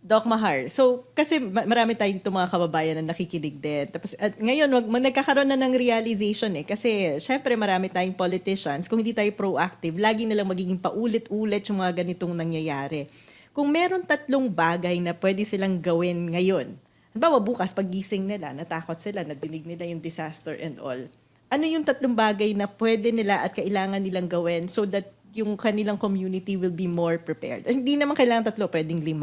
Doc Mahar. So, kasi marami tayong itong mga kababayan na nakikinig din. Tapos, at ngayon, nagkakaroon na ng realization eh. Kasi, syempre, marami tayong politicians. Kung hindi tayo proactive, lagi nilang magiging paulit-ulit yung mga ganitong nangyayari. Kung meron tatlong bagay na pwede silang gawin ngayon, halimbawa bukas, paggising nila, natakot sila, nadinig nila yung disaster and all. Ano yung tatlong bagay na pwede nila at kailangan nilang gawin so that yung kanilang community will be more prepared? Hindi naman kailangan tatlo, pwedeng 5.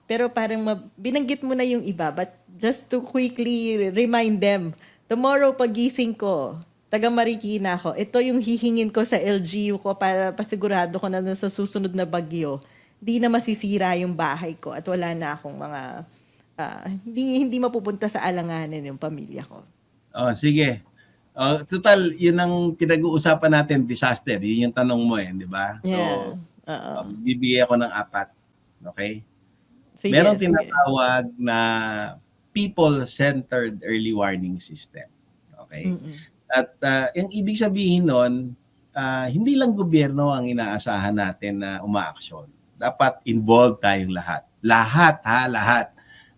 Pero parang binanggit mo na yung iba, but just to quickly remind them, tomorrow pagising ko, taga Marikina ako, ito yung hihingin ko sa LGU ko para pasigurado ko na sa susunod na bagyo, di na masisira yung bahay ko at wala na akong mga, hindi mapupunta sa alanganin yung pamilya ko. Oh, sige. Total, yun ang pinag-uusapan natin, disaster. Yun yung tanong mo di ba? Yeah. So, bibigyan ako ng 4. Okay? Sige, Merong sige. tinatawag na people-centered early warning system. Okay? Mm-mm. At yung ibig sabihin nun, hindi lang gobyerno ang inaasahan natin na umaaksyon. Dapat involved tayong lahat. Lahat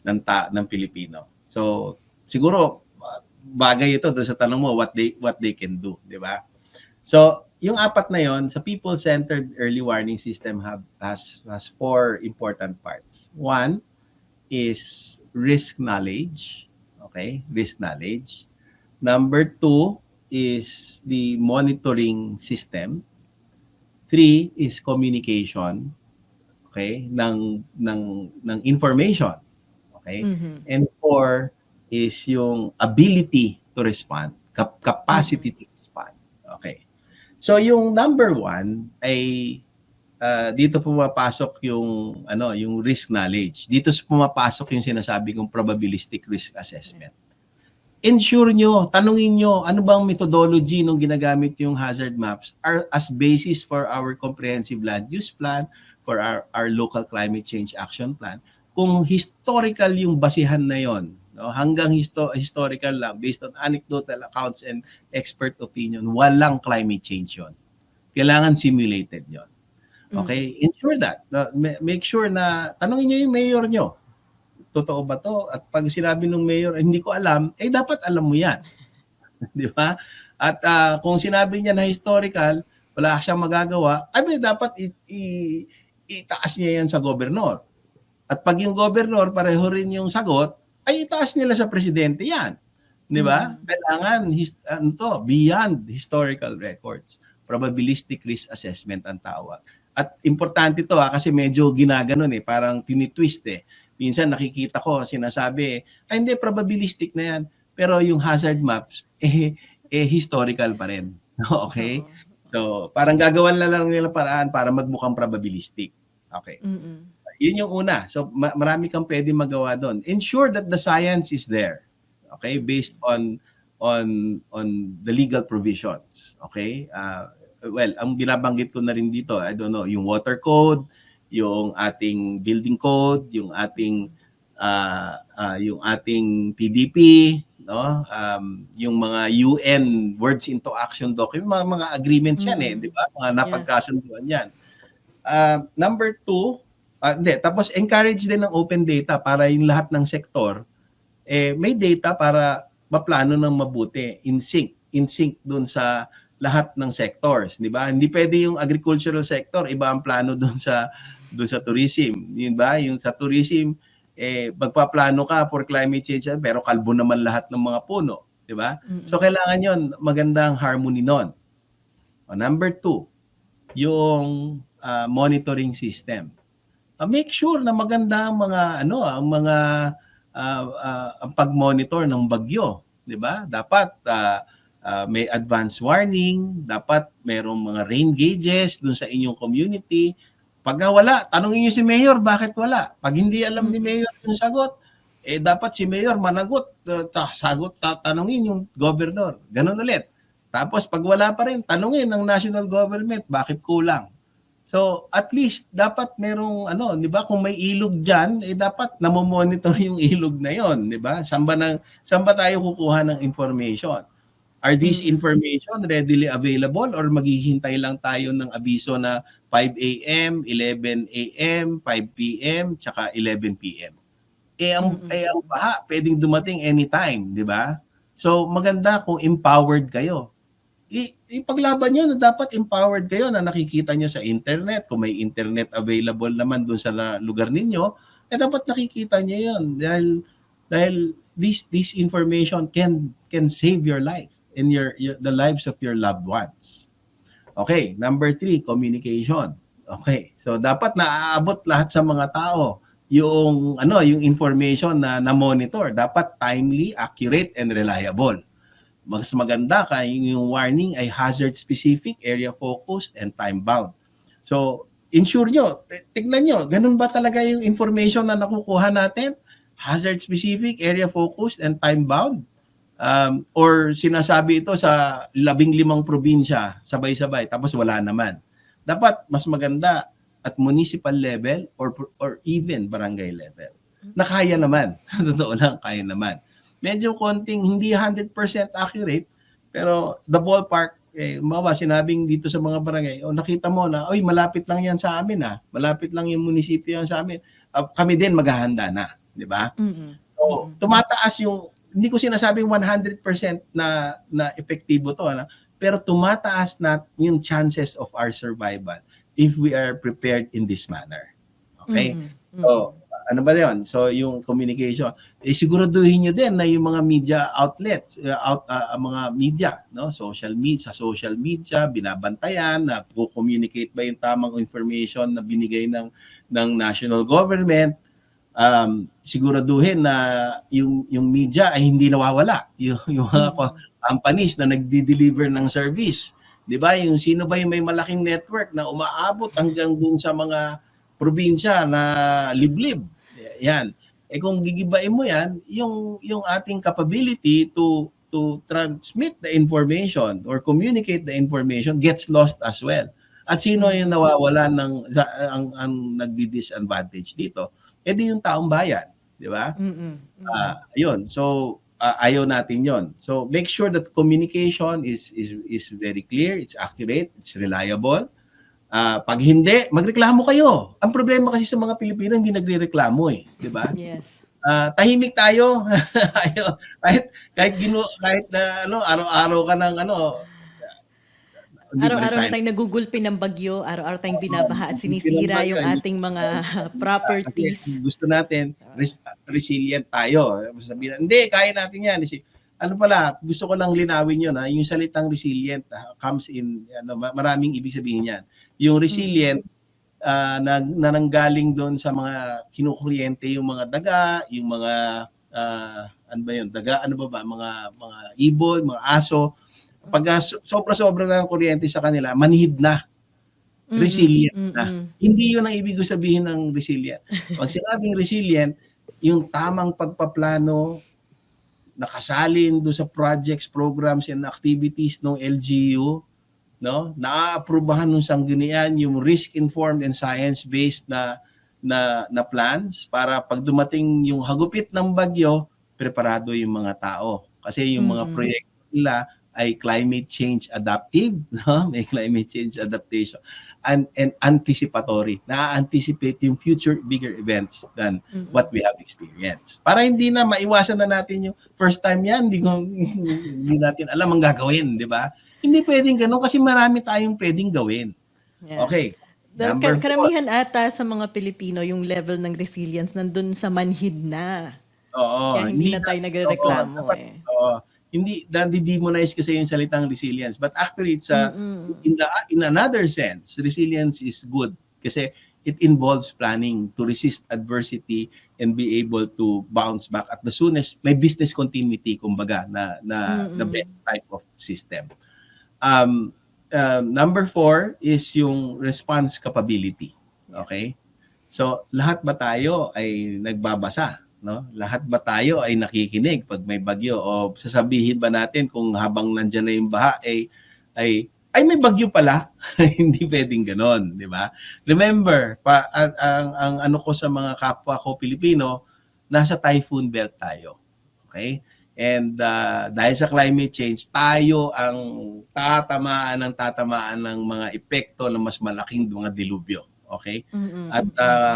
ng Pilipino. So, siguro bagay ito doon sa tanong mo what they can do, di ba? So, yung 4 na yon sa people-centered early warning system has 4 important parts. 1 is risk knowledge. Okay? Risk knowledge. Number 2 is the monitoring system. 3 is communication. Okay? ng information. Okay? Mm-hmm. And 4 is yung ability to respond, capacity to respond. Okay. So yung number 1 ay dito pumapasok yung yung risk knowledge. Dito pumapasok yung sinasabi kong probabilistic risk assessment. Ensure nyo, tanungin nyo, ano bang methodology nung ginagamit yung hazard maps are as basis for our comprehensive land use plan, for our local climate change action plan. Kung historical yung basihan na yon, no, hanggang historical lang, based on anecdotal accounts and expert opinion, walang climate change yon. Kailangan simulated yon. Okay? Ensure that. Make sure na tanungin nyo yung mayor nyo. Totoo ba to? At pag sinabi ng mayor, hindi ko alam, dapat alam mo yan. Di ba? At kung sinabi niya na historical, wala siyang magagawa, dapat itaas niya yan sa gobernador. At pag yung gobernador, pareho rin yung sagot, ay itaas nila sa presidente yan. Di ba? Kailangan beyond historical records. Probabilistic risk assessment ang tawag. At importante to kasi medyo ginaganon parang tinitwist Minsan nakikita ko sinasabi, hindi probabilistic na yan. Pero yung hazard maps historical pa rin. Okay? So, parang gagawan na lang nila paraan para magmukhang probabilistic. Okay. Yun yung una. So, marami kang pwede magawa doon. Ensure that the science is there. Okay? Based on the legal provisions. Okay? Well, ang binabanggit ko na rin dito, I don't know, yung water code, yung ating building code, yung ating PDP, no? Yung mga UN words into action document, mga agreements yan di ba? Mga napagkasunduan yan. Number 2, tapos encourage din ng open data para yung lahat ng sektor may data para maplano ng mabuti in sync doon sa lahat ng sectors, di ba? Hindi pwede yung agricultural sector, iba ang plano doon sa tourism, di ba? Yung sa tourism magpaplano ka for climate change pero kalbo naman lahat ng mga puno, di ba? So kailangan yon magandang harmony noon. Number 2, yung monitoring system. Make sure na maganda ang mga ang pag-monitor ng bagyo, di ba? Dapat may advance warning, dapat merong mga rain gauges dun sa inyong community. Pag wala, tanungin niyo si Mayor bakit wala. Pag hindi alam ni Mayor yung sagot, dapat si Mayor managot, tanungin yung governor. Ganun ulit. Tapos pag wala pa rin, tanungin ng national government bakit kulang. So, at least, dapat merong, di ba, kung may ilog dyan, dapat namomonitor yung ilog na yon, di ba? Saan ba tayo kukuha ng information? Are these Mm. information readily available or maghihintay lang tayo ng abiso na 5 a.m., 11 a.m., 5 p.m., tsaka 11 p.m.? Ang Mm. baha pwedeng dumating anytime, di ba? So maganda kung empowered kayo. Ipaglaban nyo na dapat empowered kayo na nakikita nyo sa internet. Kung may internet available naman dun sa lugar ninyo, dapat nakikita nyo yun. Dahil this information can save your life and the lives of your loved ones. Okay, number 3, communication. Okay, so dapat naaabot lahat sa mga tao yung information na monitor. Dapat timely, accurate, and reliable. Mas maganda yung warning ay hazard specific, area focused, and time bound. So, ensure nyo, tignan nyo, ganun ba talaga yung information na nakukuha natin? Hazard specific, area focused, and time bound? Or sinasabi ito sa 15 probinsya, sabay-sabay, tapos wala naman. Dapat mas maganda at municipal level or even barangay level. Na kaya naman. Totoo lang, kaya naman. Medyo konting hindi 100% accurate, pero the ballpark, sinabing dito sa mga barangay, nakita mo na, malapit lang yan sa amin malapit lang yung munisipyo yan sa amin. Kami din maghahanda na, di ba? So, tumataas yung, hindi ko sinasabing 100% na epektibo to, pero tumataas na yung chances of our survival if we are prepared in this manner. Okay? So, ano ba yun? So, yung communication. Siguraduhin nyo din na yung mga media outlets, mga media, no? Sa social media, binabantayan, na communicate ba yung tamang information na binigay ng national government. Siguraduhin na yung media ay hindi nawawala. Yung mga companies na nagdi-deliver ng service. Di ba? Yung sino ba yung may malaking network na umaabot hanggang dun sa mga probinsya na liblib. Yan. Kung gigibain mo yan, yung ating capability to transmit the information or communicate the information gets lost as well. At sino yung nawawala ang nagdi-disadvantage dito? Di yung taong bayan, di ba? Yun. So ayaw natin yon. So make sure that communication is very clear, it's accurate, it's reliable. Pag hindi, magreklamo kayo. Ang problema kasi sa mga Pilipino, hindi nagrereklamo di ba? Yes. Tahimik tayo. kahit na araw-araw ka ng Araw-araw na tayong nagugulpi ng bagyo, araw-araw tayong binabaha at sinisira yung ating mga properties. Kasi gusto natin, resilient tayo. Sabihin, hindi, kaya natin yan. Gusto ko lang linawin yun, yung salitang resilient comes in, maraming ibig sabihin yan. Yung resilient, na nanggaling doon sa mga kinukuryente, yung mga daga, yung mga, daga, mga ibon, mga aso. Pag sobra-sobra na ang kuryente sa kanila, manhid na. Resilient na. Hindi yun ang ibig sabihin ng resilient. Pag sinabing resilient, yung tamang pagpaplano, nakasalin do sa projects, programs, and activities ng LGU, no? Naaaprubahan ng sanggunian yung risk-informed and science-based na plans para pag dumating yung hagupit ng bagyo, preparado yung mga tao. Kasi yung mga proyekto nila ay climate change adaptive, no? May climate change adaptation and anticipatory. Na-anticipate yung future bigger events than what we have experienced. Para hindi na maiwasan na natin yung first time yan, hindi natin alam ang gagawin, di ba? Hindi pwedeng ganun kasi marami tayong pwedeng gawin. Yeah. Okay. Karamihan ata sa mga Pilipino yung level ng resilience nandun sa manhid na. Oo. Kaya hindi na tayo nagrereklamo. Hindi demonize kasi yung salitang resilience, but actually it's in another sense, resilience is good kasi it involves planning to resist adversity and be able to bounce back at the soonest. May business continuity kumbaga na the best type of system. Number 4 is yung response capability. Okay? So lahat ba tayo ay nagbabasa? No? Lahat ba tayo ay nakikinig pag may bagyo o sasabihin ba natin kung habang nandiyan na yung baha ay may bagyo pala? Hindi pwedeng ganon, di ba? Remember, ang ano ko sa mga kapwa ko Pilipino, nasa typhoon belt tayo. Okay? And dahil sa climate change, tayo ang tatamaan ng mga epekto ng mas malaking mga dilubyo. Okay? At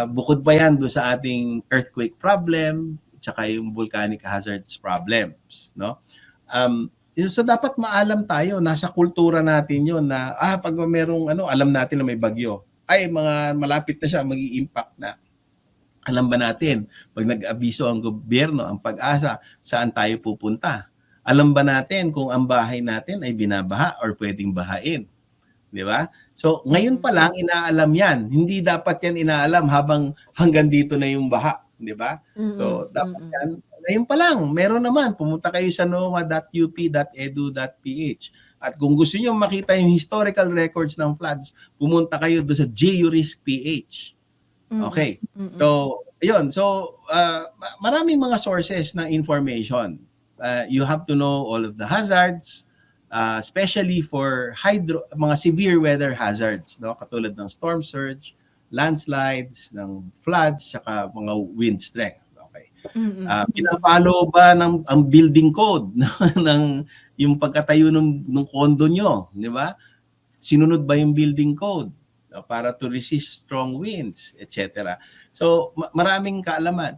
bukod pa yan doon sa ating earthquake problem, tsaka yung volcanic hazards problems. No? So dapat maalam tayo, nasa kultura natin yun na pag merong alam natin na may bagyo, ay mga malapit na siya, mag-i-impact na. Alam ba natin, pag nag-abiso ang gobyerno, ang Pag-asa, saan tayo pupunta? Alam ba natin kung ang bahay natin ay binabaha or pwedeng bahain? Di ba? So, ngayon pa lang, inaalam yan. Hindi dapat yan inaalam habang hanggang dito na yung baha. Di ba? So, dapat yan, ngayon pa lang, meron naman. Pumunta kayo sa noma.up.edu.ph. At kung gusto niyo makita yung historical records ng floods, pumunta kayo doon sa GeoRisk PH. Okay. So, ayun. So, maraming mga sources ng information. You have to know all of the hazards, especially for mga severe weather hazards, no? Katulad ng storm surge, landslides, ng floods, saka mga wind strength. Okay. Pinapalo ba ang building code ng yung pagkatayo ng kondo nyo, di ba? Sinunod ba yung building code para to resist strong winds, etc. So, maraming kaalaman.